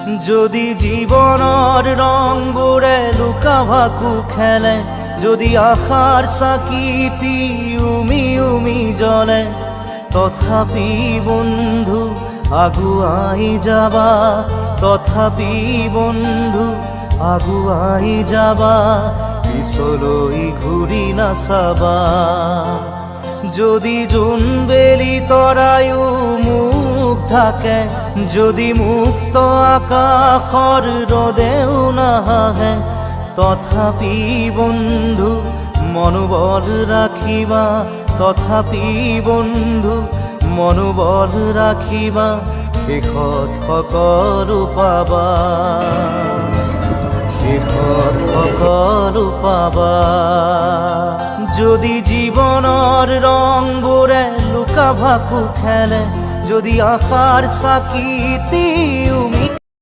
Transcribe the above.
যদি জীবনৰ ৰংবোৰে লুকা ভাকু খেলে, যদি আশাৰ চাকিটি উমি উমি জ্বলে, তথাপি বন্ধু আগুৱাই যাবা, তথাপি বন্ধু আগুৱাই যাবা, পিছলৈ ঘূৰি নাচাবা। যদি জোনবেলি তৰায়ো মুখ ঢাকে, যদি মুক্ত আকাশৰ ৰদেও নাহে, তথাপি বন্ধু মনোবল ৰাখিবা, তথাপি বন্ধু মনোবল ৰাখিবা, শেষত সকলো পাবা, শেষত সকলো পাবা। যদি জীৱনৰ ৰংবোৰে লুকা ভাকু খেলে, যদি আশাৰ চাকিটি